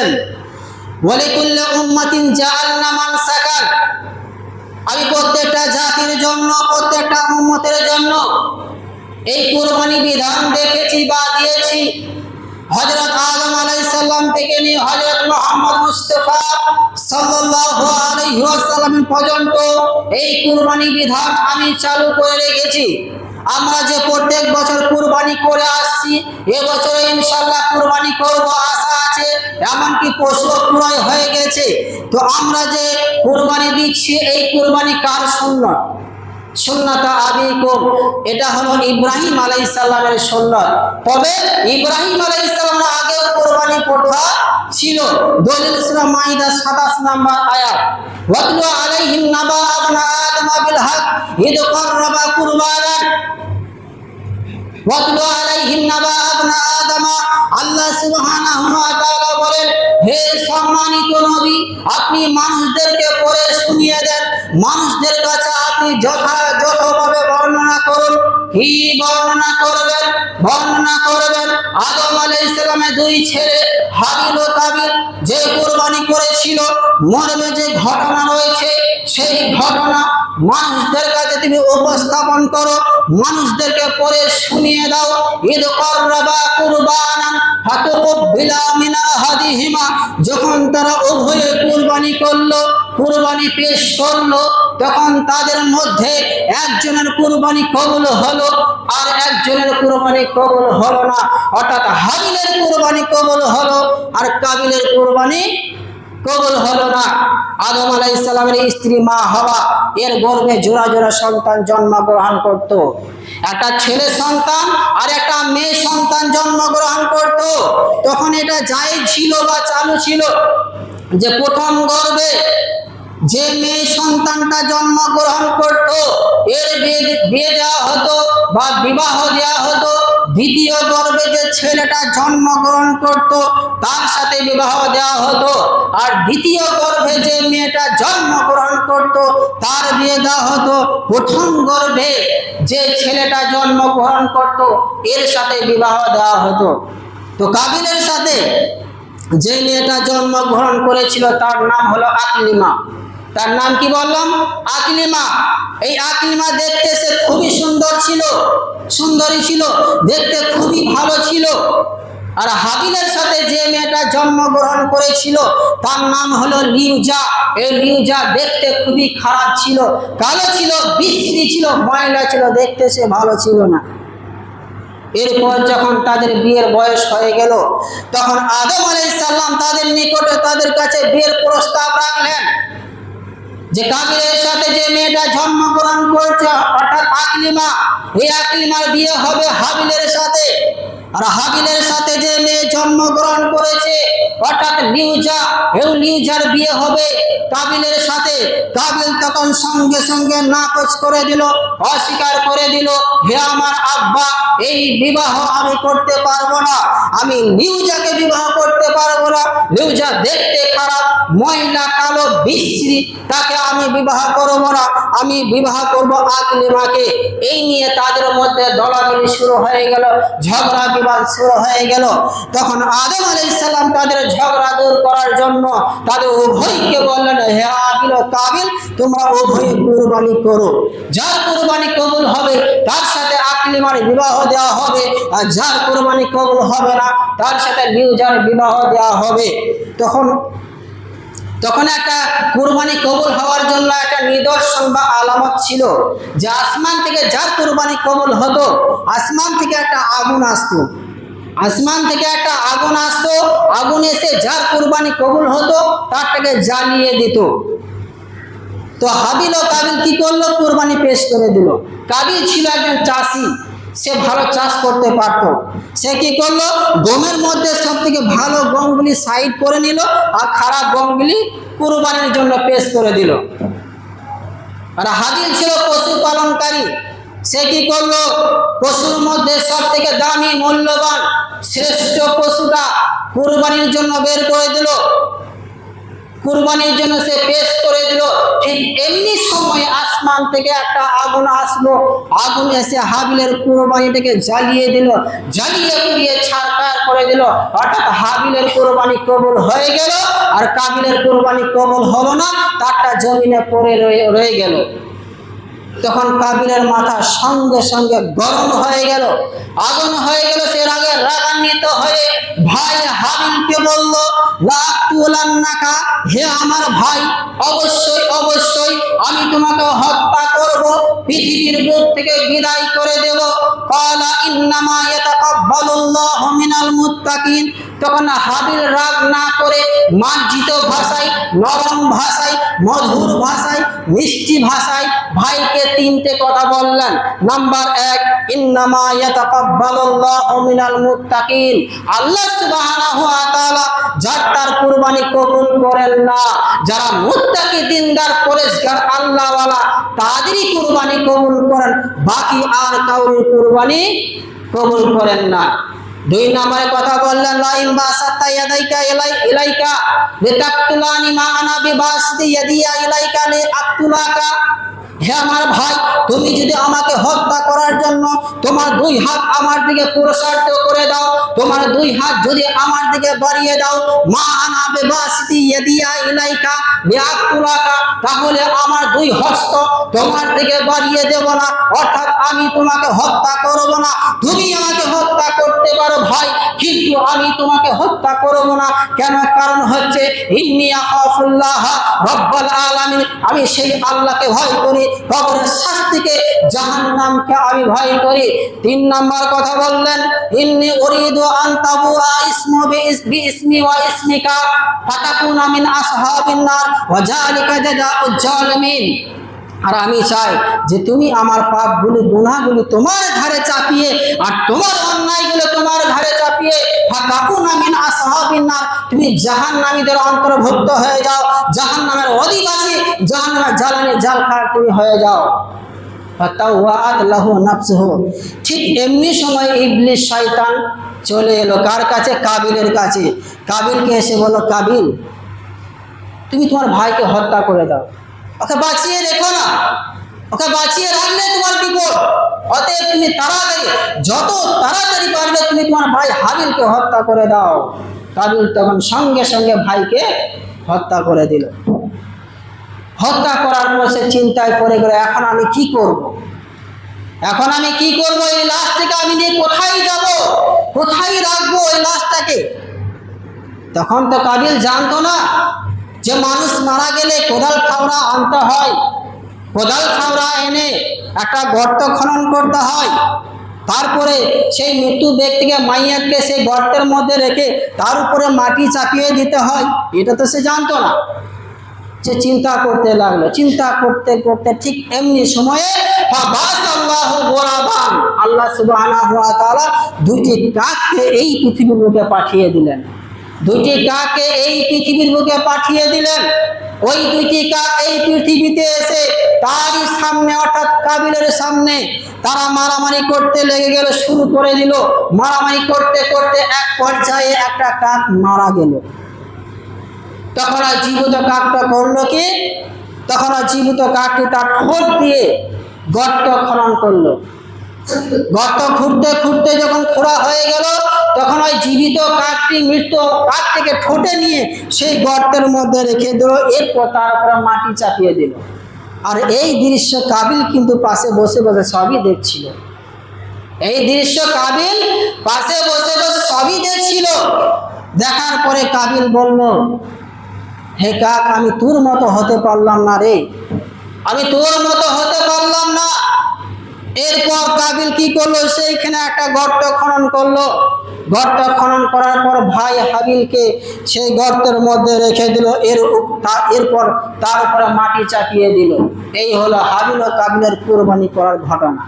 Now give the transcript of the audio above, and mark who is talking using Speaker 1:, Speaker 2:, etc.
Speaker 1: বলেছেন, ওয়ালিকুল্লি উম্মাতিন জাআলনা মানসাকান, আমি প্রত্যেকটা জাতির জন্য, প্রত্যেকটা উম্মতের জন্য এই কুরবানি বিধান দেখেছি বা দিয়েছি। হযরত আদম আলাইহিস সালাম থেকে নিয়ে হযরত মুহাম্মদ মুস্তাফা সাল্লাল্লাহু আলাইহি ওয়াসাল্লাম পর্যন্ত এই কুরবানি বিধান আমি চালু করে রেখেছি। আমরা যে প্রত্যেক বছর কুরবানি করে আসছি, এবছরে ইনশাআল্লাহ কুরবানি করব, আশা আছে, এমনকি পশু ক্রয় হয়ে গেছে। তো আমরা যে কুরবানি দিচ্ছি, এই কুরবানি কার সুন্নাত? সুন্নাত আবিকুম, এটা হলো ইব্রাহিম আলাইহিস সালামের সুন্নাত। তবে ইব্রাহিম আলাইহিস সালামের আগেও কুরবানি প্রথা ছিল। দলিল সূরা মাইদা 27 নম্বর আয়াত, ওয়াতলু আলাইহিম নাবা আবনা আদম বিল হক ইদ কররাবা কুরবানান, ওয়াতলু আলাইহিম নাবা আবনা আদম। আল্লাহ সুবহানাহু ওয়া তাআলা বলেন, হে সম্মানিত নবী, আপনি মানুষদেরকে পড়ে শুনিয়ে দেন, মানুষদের কাছে আপনি যথাযথভাবে বর্ণনা করুন। কি বর্ণনা করবেন? বর্ণনা করবেন আদম আলাইহিস সালামের দুই ছেলে হাবিল ও কাবিল যে কুরবানি করেছিল, মর্মে যে ঘটনা রয়েছে, সেই ঘটনা মানুষদের কাছে তুমি উপস্থাপন করো, মানুষদেরকে পড়ে শুনিয়ে দাও। ঈদ কররাবা কুরবানান ফাতুকবিলা মিন আহাদিহিমা, যখন তারা উভয়ে কুরবানি করলো, কুরবানি পেশ করলো, তখন তাদের মধ্যে একজনের কুরবানি কবুল হলো আর একজনের কুরবানি কবুল হলো না। অর্থাৎ হাবিলের কুরবানি কবুল হলো আর কাবিলের কুরবানি কবুল হলো না। আদম আলাইহিস সালামের স্ত্রী মা হাওয়া, এর গর্ভে জোড়া জোড়া সন্তান জন্মগ্রহণ করত। একটা ছেলে সন্তান আর একটা মেয়ে সন্তান জন্মগ্রহণ করত। তখন এটা জায়েজ ছিল বা চালু ছিল যে প্রথম গর্ভে যে মেয়ে সন্তানটা জন্মগ্রহণ করত, এর বিয়ে দেওয়া হতো বা বিবাহ দেওয়া হতো। দ্বিতীয় গর্ভে যে ছেলেটা জন্মগ্রহণ করত, তার সাথে বিবাহ দেওয়া হতো। আর দ্বিতীয় গর্ভে যে মেয়েটা জন্মগ্রহণ করত, তার বিয়ে দেওয়া হতো। প্রথম গর্ভে যে ছেলেটা জন্মগ্রহণ করত, এর সাথে বিবাহ দেওয়া হতো। তো কাবিলের সাথে যে মেয়েটা জন্মগ্রহণ করেছিল, তার নাম হলো আকলিমা। তার নাম কি বললাম? আকলিমা। এই আকলিমা দেখতে সে খুবই সুন্দর ছিল, সুন্দরী ছিল, দেখতে খুবই ভালো ছিল। আর হাবিলের সাথে যে মেয়েটা জন্মগ্রহণ করেছিল, তার নাম হলো লিউজা। এই লিউজা দেখতে খুবই খারাপ ছিল, কালো ছিল, বিশ্রী ছিল, ময়লা ছিল, দেখতে সে ভালো ছিল না। এরপর যখন তাদের বিয়ের বয়স হয়ে গেল, তখন আদম আলাইহিস সালাম তাদের নিকটে, তাদের কাছে বিয়ের প্রস্তাব রাখলেন যে কাবিলের সাথে যে মেয়েটা জন্মগ্রহণ করেছে, অর্থাৎ আকলিমা, এই আকলিমার বিয়ে হবে হাবিলের সাথে। আর হাবিলের সাথে যে মেয়ে জন্মগ্রহণ করেছে, অর্থাৎ লিউজা, এই লিউজার বিয়ে হবে কাবিলের সাথে। কাবিল তখন সঙ্গে সঙ্গে নাকচ করে দিল, অস্বীকার করে দিল, হে আমার আব্বা, এই বিবাহ আমি করতে পারবো না, আমি লিউজাকে বিবাহ করতে পারবো না। লিউজা দেখতে খারাপ, ময়লা, কালো, বিশ্রী, তাকে আমি বিবাহ করবো না, আমি বিবাহ করব আকলিমাকে। এই নিয়ে তাদের মধ্যে দলাদলি শুরু হয়ে গেল, ঝগড়া বিবাদ শুরু হয়ে গেল। তখন আদম আলাইহিস সালাম তাদের ঝগড়া দূর করার জন্য তাদের উভয়কে বললেন, হে হাবিল ও কাবিল, তোমরা উভয়ে কুরবানি করো। যার কুরবানি কবুল হবে তার সাথে আকলিমার বিবাহ দেওয়া হবে, আর যার কুরবানি কবুল হবে না তার সাথে লিউজার বিবাহ দেওয়া হবে। তখন একটা কুরবানি কবুল হওয়ার জন্য একটা নিদর্শন বা আলামত ছিল যে আসমান থেকে যার কুরবানি কবুল হতো, আসমান থেকে একটা আগুন আসতো, আসমান থেকে একটা আগুন আসতো, আগুন এসে যার কুরবানি কবুল হতো তারটাকে জ্বালিয়ে দিত। তো হাবিল ও কাবিল কি করলো? কুরবানি পেশ করে দিল। কাবিল ছিল একজন চাষি, সে ভালো চাষ করতে পারত। সে কি করলো? গমের মধ্যে সব থেকে ভালো গমগুলি সাইড করে নিল আর খারাপ গমগুলি কুরবানির জন্য পেশ করে দিল। আর হাবিল ছিল পশুপালনকারী, সে কি করলো? পশুর মধ্যে সব থেকে দামি, মূল্যবান, শ্রেষ্ঠ পশুটা কুরবানির জন্য বের করে দিল। কুরবানির জন্য সে পেশ করে দিল। ঠিক এমনি সময় আসমান থেকে একটা আগুন আসলো, আগুন এসে হাবিলের কুরবানিটাকে জ্বালিয়ে দিল, জ্বালিয়ে পুড়িয়ে ছারখার করে দিল। অর্থাৎ হাবিলের কুরবানি কবুল হয়ে গেল, আর কাবিলের কুরবানি কবুল হলো না, তারটা জমিনে পড়ে রয়ে গেল। তখন কাবিলের মাথা সঙ্গে সঙ্গে গরম হয়ে গেল, আগুন হয়ে গেল। সে রাগান্বিত হয়ে ভাই হাবিলকে বলল, লাতুলান্নাকা, হে আমার ভাই, অবশ্যই অবশ্যই আমি তোমাকে হত্যা করব, পৃথিবীর বুক থেকে বিদায় করে দেব। ক্বালা ইন্নামা ইয়াতাকাব্বালুল্লাহু মিনাল মুত্তাকিন। তখন হাবিল রাগ না করে মার্জিত ভাষায়, নরম ভাষায়, মধুর ভাষায়, মিষ্টি ভাষায় ভাইকে তিনটে কথা বললেন। নাম্বার 1, ইন্নামা ইয়াতাকাব্বালুল্লাহু মিনাল মুত্তাকিন। আল্লাহ সুবহানাহু ওয়া তাআলা যার তার কুরবানি কবুল করেন না, যারা মুত্তাকি, দিনদার, পরেশগার, আল্লাহওয়ালা, তাদেরই কুরবানি কবুল করেন, বাকি আর কারোর কুরবানি কবুল করেন না। 2 নম্বরে কথা বললেন, লা ইন বাসাতা ইয়াদাইকা ইলাইকা লিতাকতুলানি মা আনা বিবাসতি ইয়াদিয়া ইলাইকা লিআকতুলাকা। হে আমার ভাই, তুমি যদি আমাকে হত্যা করার জন্য তোমার 2 হাত আমার দিকে প্রসারিত করে দাও, তোমার 2 হাত যদি আমার দিকে বাড়িয়ে দাও, মা আনা বিবাসতি ইয়াদিয়া ইলাইকা লিআকতুলাকা, তাহলে আমার 2 হস্ত তোমার দিকে বাড়িয়ে দেব না, অর্থাৎ আমি তোমাকে হত্যা করব না। তুমি আমাকে হত্যা করতে পারো ভাই, কিন্তু আমি তোমাকে হত্যা করব না। কেন? কারণ হচ্ছে ইন্নী আখাফুল্লাহ রাব্বুল আলামিন, আমি সেই আল্লাহকে ভয় করি, কবরের শাস্তিকে, জাহান্নামকে আমি ভয় করি। 3 নম্বর কথা বললেন, ইন্নী উরিদু আন তাবুআ বিইসমি ওয়া ইসমিকা ফাতাকুনা মিন আসহাবিন নার ওয়া যালিকা জাযাউজ জালিমিন। আর আমি চাই যে তুমি আমার পাপগুলি, গুনাহগুলি তোমার ঘাড়ে চাপিয়ে, আর তোমার অন্যায়গুলো তোমার ঘাড়ে চাপিয়ে ফাতাকুনা মিন আসহাবিন নার, তুমি জাহান্নামীদের অন্তর্ভুক্ত হয়ে যাও, জাহান্নামের অধিবাসী, জাহান্নামের জ্বালানি জালখার তুমি হয়ে যাও। ফাতাওয়াত লাহু নাফসুহু। ঠিক এমনি সময় ইবলিস শয়তান চলে এলো কার কাছে? কাবিলের কাছে। কাবিলকে এসে বলল, কাবিল, তুমি তোমার ভাইকে হত্যা করে দাও, ওকে বাঁচিয়ে রেখো না, ওকে বাঁচিয়ে রাখলে তোমার বিপদ। অতএব তুমি তাড়াতাড়ি, যত তাড়াতাড়ি পারবে তুমি তোমার ভাই হাবিলকে হত্যা করে দাও। কাবিল তখন সঙ্গে সঙ্গে ভাইকে হত্যা করে দিল। হত্যা করার পর সে চিন্তায় পড়ে গেল, এখন আমি কি করব? এখন আমি কি করব? এই লাশটাকে আমি নিয়ে কোথায় যাব? কোথায় রাখবো এই লাশটাকে? তখন তো কাবিল জানতো না যে মানুষ মারা গেলে কোদাল ফাওড়া আনতে হয়, কোদাল ফাওড়া এনে একটা গর্ত খনন করতে হয়, তারপরে সেই মৃত্যু ব্যক্তিকে, মাইয়াতকে সেই গর্তের মধ্যে রেখে তার উপরে মাটি চাপিয়ে দিতে হয়। এটা তো সে জানতো না। সে চিন্তা করতে লাগলো, চিন্তা করতে করতে ঠিক এমনি সময়ে আল্লাহ সুবহানাহু ওয়া তাআলা 2টি কাককে এই পৃথিবীর বুকে পাঠিয়ে দিলেন। 2টি কাককে এই পৃথিবীর বুকে পাঠিয়ে দিলেন। ওই 2টি কাক এই পৃথিবীতে এসে তারই সামনে, অর্থাৎ কাবিলের সামনে তারা মারামারি করতে লেগে গেল, শুরু করে দিল। মারামারি করতে করতে এক পর্যায়ে একটা কাক মারা গেল। তখন আর জীবিত কাকটা করলো কি? তখন আর জীবিত কাকটি তার ঠোঁট দিয়ে গর্ত খনন করলো। গর্ত খুঁড়তে খুঁড়তে যখন খোঁড়া হয়ে গেল, তখন ওই জীবিত কাকটি মৃত কাক থেকে ঠোঁটে নিয়ে সেই গর্তের মধ্যে রেখে দিল। এরপর তার উপরে মাটি চাপিয়ে দিল। আর এই দৃশ্য কাবিল কিন্তু পাশে বসে বসে সবই দেখছিল। এই দৃশ্য কাবিল পাশে বসে বসে সবই দেখছিল। দেখার পরে কাবিল বলল, হে কাক, আমি তোর মতো হতে পারলাম না রে, আমি তোর মতো হতে পারলাম না। এরপর কাবিল কি করলো? সেইখানে একটা গর্ত খনন করলো। গর্ত খনন করার পর ভাই হাবিলকে সেই গর্তের মধ্যে রেখে দিল। এরপর তার উপরে মাটি চাপিয়ে দিল। এই হলো হাবিল ও কাবিলের কুরবানি করার ঘটনা।